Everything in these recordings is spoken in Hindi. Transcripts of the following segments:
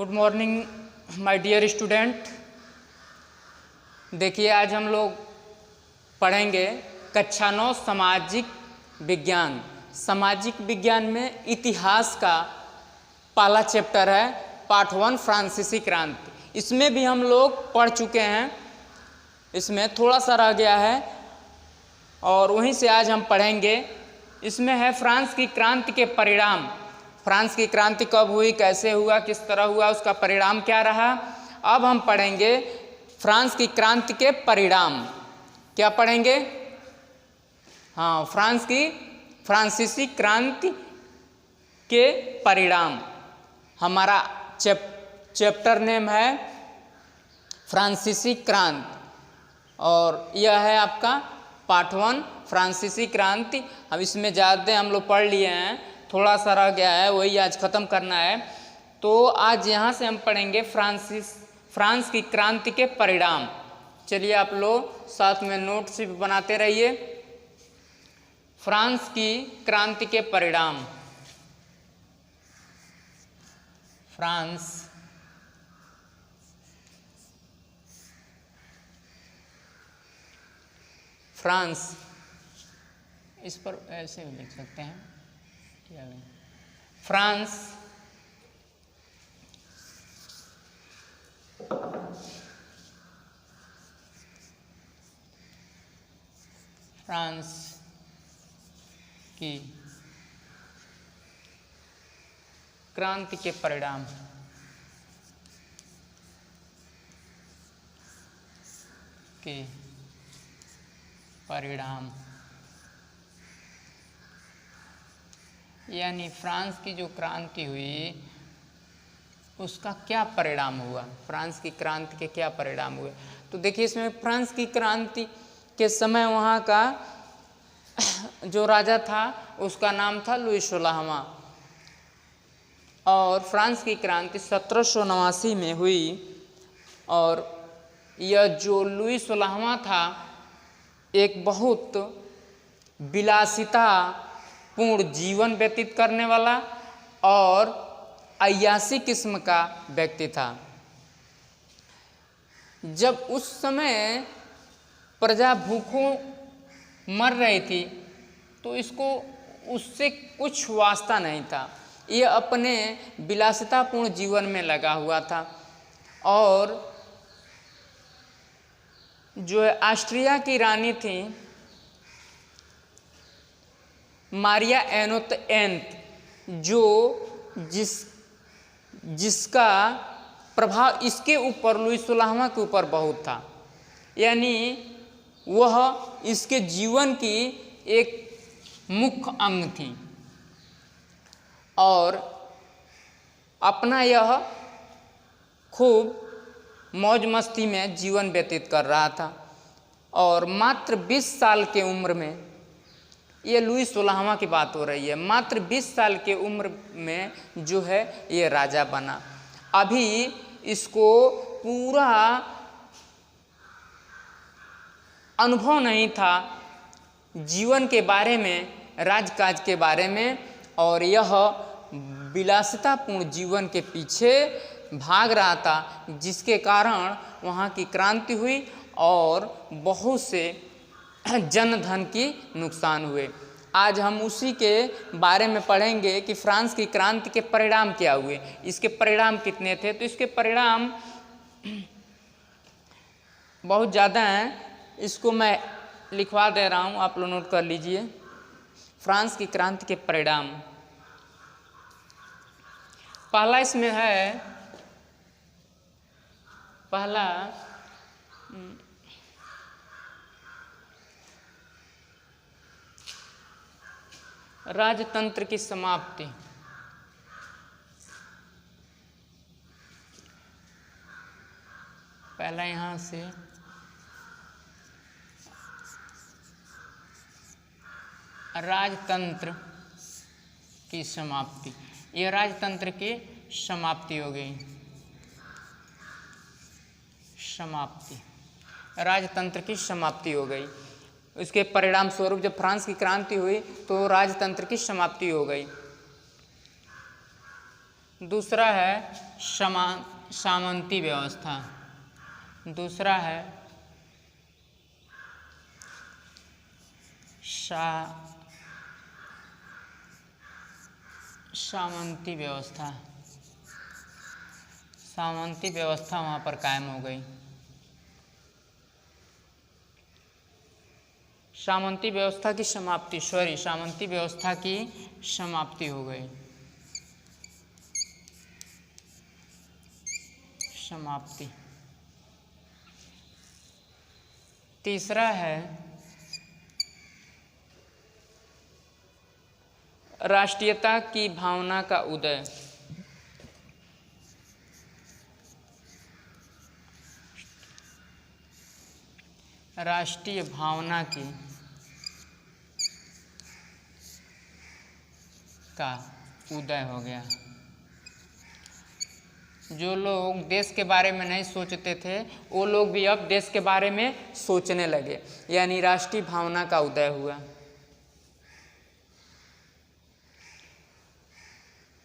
Good morning my dear student. देखिए आज हम लोग पढ़ेंगे कक्षा 9 सामाजिक विज्ञान। सामाजिक विज्ञान में इतिहास का पहला चैप्टर है पार्ट 1 फ्रांसीसी क्रांति। इसमें भी हम लोग पढ़ चुके हैं, इसमें थोड़ा सा रह गया है और वहीं से आज हम पढ़ेंगे। इसमें है फ्रांस की क्रांति के परिणाम। फ्रांस की क्रांति कब हुई, कैसे हुआ, किस तरह हुआ, उसका परिणाम क्या रहा। अब हम पढ़ेंगे फ्रांस की क्रांति के परिणाम। क्या पढ़ेंगे? हाँ, फ्रांसीसी क्रांति के परिणाम। हमारा चैप्टर नेम है फ्रांसीसी क्रांति और यह है आपका पार्ट 1 फ्रांसीसी क्रांति। अब इसमें ज़्यादा हम लोग पढ़ लिए हैं, थोड़ा सा रह गया है, वही आज ख़त्म करना है। तो आज यहाँ से हम पढ़ेंगे फ्रांस की क्रांति के परिणाम। चलिए आप लोग साथ में नोट्स भी बनाते रहिए। फ्रांस की क्रांति के परिणाम। फ्रांस इस पर ऐसे भी लिख सकते हैं। फ्रांस की क्रांति के परिणाम। यानी फ्रांस की जो क्रांति हुई उसका क्या परिणाम हुआ, फ्रांस की क्रांति के क्या परिणाम हुए। तो देखिए इसमें फ्रांस की क्रांति के समय वहाँ का जो राजा था उसका नाम था लुई 16वां और फ्रांस की क्रांति 1789 में हुई। और यह जो लुई 16वां था एक बहुत विलासिता पूर्ण जीवन व्यतीत करने वाला और अय्यासी किस्म का व्यक्ति था। जब उस समय प्रजा भूखों मर रही थी तो इसको उससे कुछ वास्ता नहीं था, ये अपने विलासितापूर्ण जीवन में लगा हुआ था। और जो है ऑस्ट्रिया की रानी थी मारिया एनोत, जो जिसका प्रभाव इसके ऊपर लुई 16वां के ऊपर बहुत था, यानी वह इसके जीवन की एक मुख्य अंग थी और अपना यह खूब मौज मस्ती में जीवन व्यतीत कर रहा था। और मात्र 20 साल के उम्र में, ये लुई 16वां की बात हो रही है, मात्र 20 साल के उम्र में जो है ये राजा बना। अभी इसको पूरा अनुभव नहीं था जीवन के बारे में, राजकाज के बारे में, और यह विलासितापूर्ण जीवन के पीछे भाग रहा था, जिसके कारण वहाँ की क्रांति हुई और बहुत से जन धन की नुकसान हुए। आज हम उसी के बारे में पढ़ेंगे कि फ्रांस की क्रांति के परिणाम क्या हुए, इसके परिणाम कितने थे। तो इसके परिणाम बहुत ज़्यादा हैं, इसको मैं लिखवा दे रहा हूँ, आप लोग नोट कर लीजिए। फ्रांस की क्रांति के परिणाम। पहला इसमें है, पहला राजतंत्र की समाप्ति। पहला यहाँ से राजतंत्र की समाप्ति, यह राजतंत्र की समाप्ति हो गई। राजतंत्र की समाप्ति हो गई। इसके परिणाम स्वरूप जब फ्रांस की क्रांति हुई तो राजतंत्र की समाप्ति हो गई। दूसरा है सामंती व्यवस्था। दूसरा है सामंती व्यवस्था। सामंती व्यवस्था वहाँ पर कायम हो गई। सामंती व्यवस्था की समाप्ति, सामंती व्यवस्था की समाप्ति हो गई। समाप्ति। तीसरा है राष्ट्रीयता की भावना का उदय। राष्ट्रीय भावना की का उदय हो गया। जो लोग देश के बारे में नहीं सोचते थे वो लोग भी अब देश के बारे में सोचने लगे, यानी राष्ट्रीय भावना का उदय हुआ।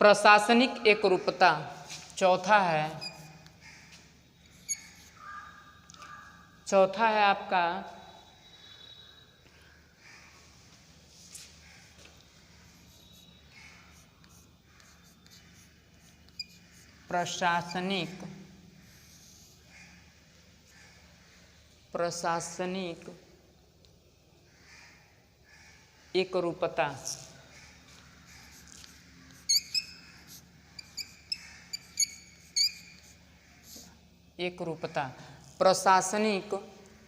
प्रशासनिक एकरूपता। चौथा है आपका प्रशासनिक एकरूपता। प्रशासनिक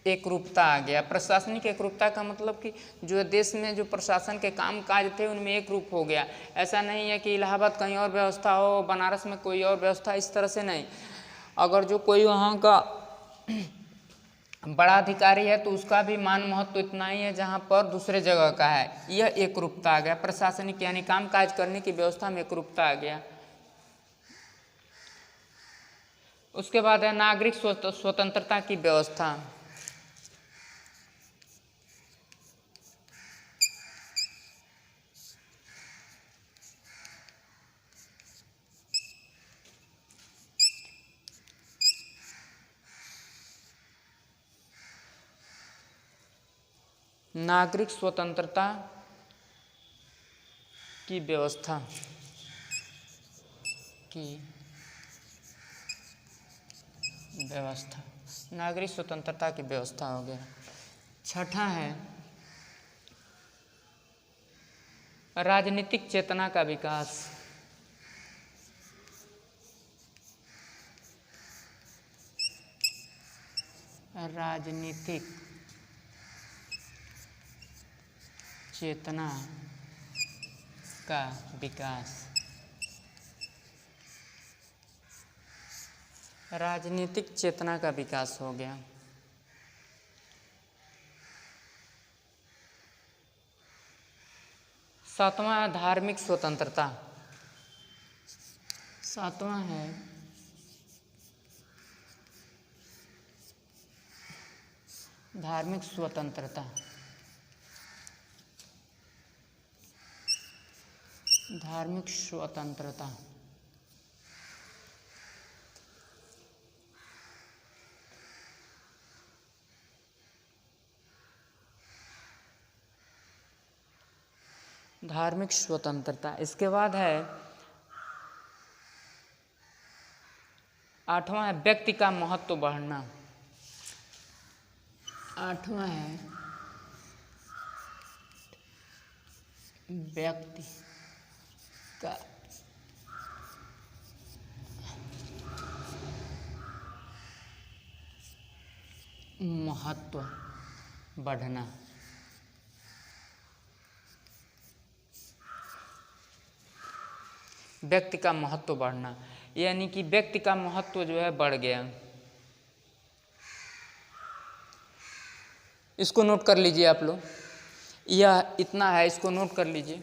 एकरूपता आ गया। प्रशासनिक एकरूपता का मतलब कि जो देश में जो प्रशासन के काम काज थे उनमें एक रूप हो गया। ऐसा नहीं है कि इलाहाबाद कहीं और व्यवस्था हो, बनारस में कोई और व्यवस्था, इस तरह से नहीं। अगर जो कोई वहाँ का बड़ा अधिकारी है तो उसका भी मान महत्व इतना ही है जहाँ पर दूसरे जगह का है। यह एकरूपता आ गया। प्रशासनिक यानी काम काज करने की व्यवस्था में एकरूपता आ गया। उसके बाद है नागरिक स्वतंत्रता की व्यवस्था। नागरिक स्वतंत्रता की व्यवस्था नागरिक स्वतंत्रता की व्यवस्था हो गया। छठा है राजनीतिक चेतना का विकास। राजनीतिक चेतना का विकास। राजनीतिक चेतना का विकास हो गया। सातवां है धार्मिक स्वतंत्रता। सातवां है धार्मिक स्वतंत्रता। धार्मिक स्वतंत्रता। धार्मिक स्वतंत्रता। इसके बाद है आठवां है व्यक्ति का महत्व बढ़ना। आठवां है व्यक्ति का महत्व बढ़ना। व्यक्ति का महत्व बढ़ना यानी कि व्यक्ति का महत्व जो है बढ़ गया। इसको नोट कर लीजिए आप लोग, यह इतना है, इसको नोट कर लीजिए।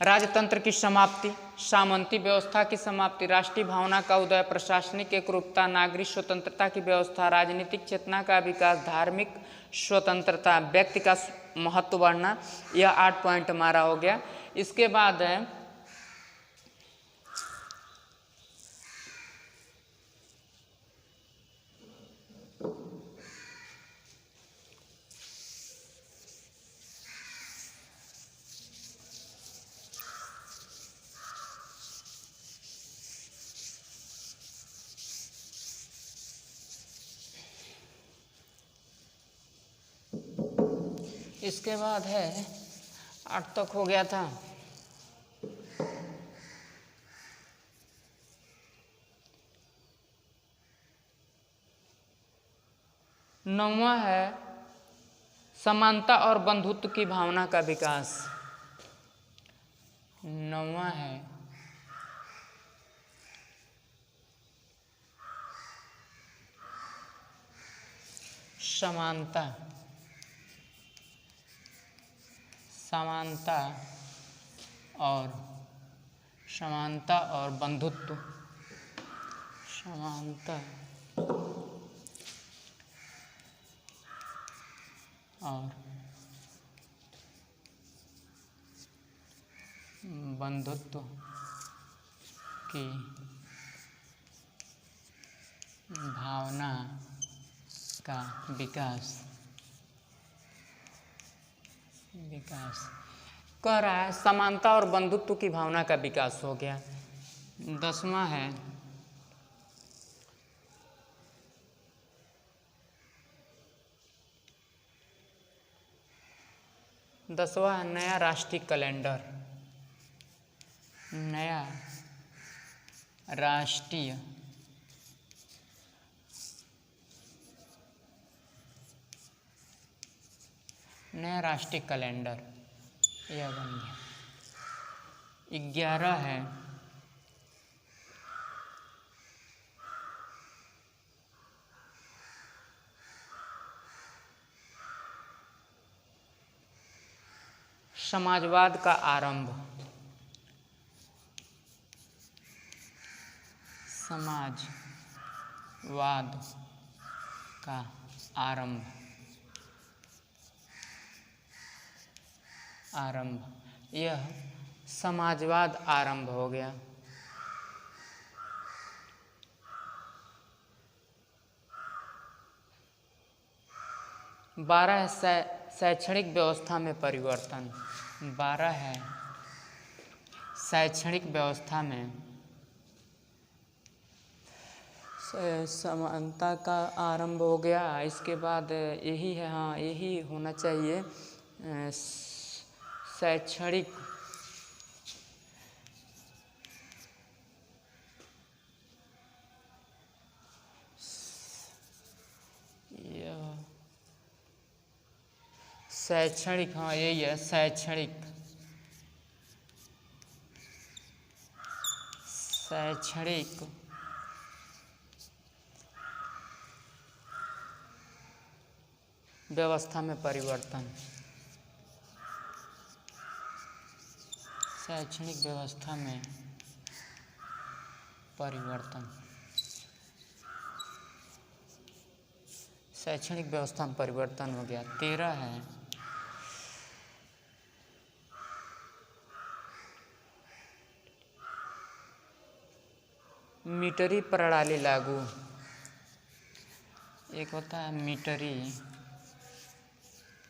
राजतंत्र की समाप्ति, सामंती व्यवस्था की समाप्ति, राष्ट्रीय भावना का उदय, प्रशासनिक एकरूपता, नागरिक स्वतंत्रता की व्यवस्था, राजनीतिक चेतना का विकास, धार्मिक स्वतंत्रता, व्यक्ति का महत्व बढ़ना, यह 8 पॉइंट हमारा हो गया। इसके बाद है इसके बाद है 8 तक हो गया था। नौवां है समानता और बंधुत्व की भावना का विकास। नौवां है समानता और बंधुत्व। समानता और बंधुत्व की भावना का विकास कह रहा है। समानता और बंधुत्व की भावना का विकास हो गया। 10वां है नया राष्ट्रीय कैलेंडर। नया राष्ट्रीय कैलेंडर यह बन गया। 11 है समाजवाद का आरंभ। समाजवाद का आरंभ। यह समाजवाद आरंभ हो गया। 12 है शैक्षणिक व्यवस्था में परिवर्तन। 12 है शैक्षणिक व्यवस्था में समानता का आरंभ हो गया। इसके बाद यही है, हाँ यही होना चाहिए, शैक्षणिक हाँ यही है शैक्षणिक व्यवस्था में परिवर्तन। शैक्षणिक व्यवस्था में परिवर्तन। शैक्षणिक व्यवस्था में परिवर्तन हो गया। 13 है मीटरी प्रणाली लागू। एक होता है मीटरी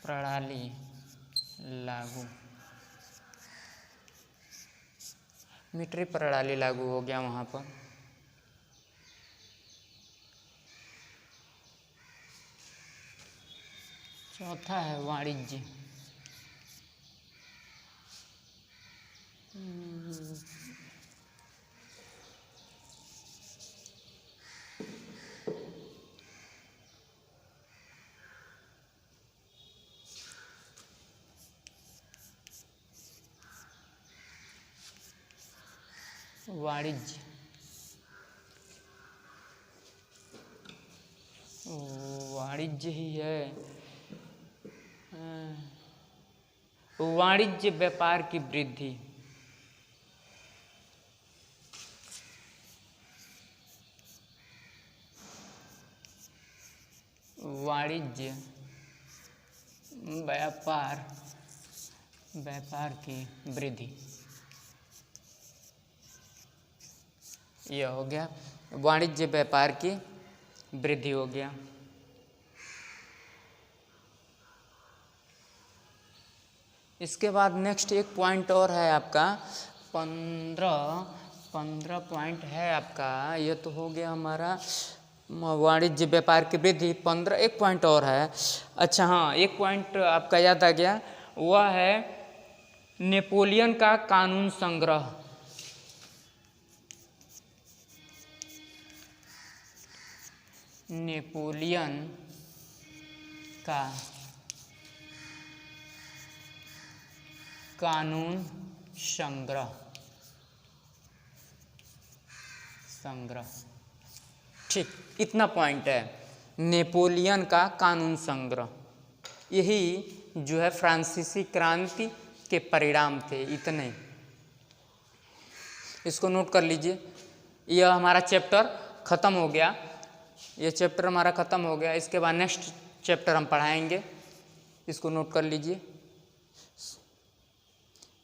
प्रणाली लागू। मीटरी प्रणाली लागू हो गया वहाँ पर। चौथा है वाणिज्य। वाणिज्य ही है। वाणिज्य व्यापार की वृद्धि। वाणिज्य व्यापार की वृद्धि। यह हो गया वाणिज्य व्यापार की वृद्धि हो गया। इसके बाद नेक्स्ट एक पॉइंट और है आपका 15 पॉइंट है आपका। ये तो हो गया हमारा वाणिज्य व्यापार की वृद्धि 15। एक पॉइंट और है, अच्छा हाँ, एक पॉइंट आपका याद आ गया, वह है नेपोलियन का कानून संग्रह। नेपोलियन का कानून संग्रह। ठीक, इतना पॉइंट है, नेपोलियन का कानून संग्रह। यही जो है फ्रांसीसी क्रांति के परिणाम थे, इतने। इसको नोट कर लीजिए। यह हमारा चैप्टर ख़त्म हो गया, ये चैप्टर हमारा ख़त्म हो गया। इसके बाद नेक्स्ट चैप्टर हम पढ़ाएंगे, इसको नोट कर लीजिए।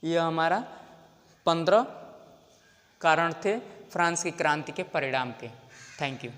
यह हमारा 15 कारण थे फ्रांस की क्रांति के परिणाम के। Thank you.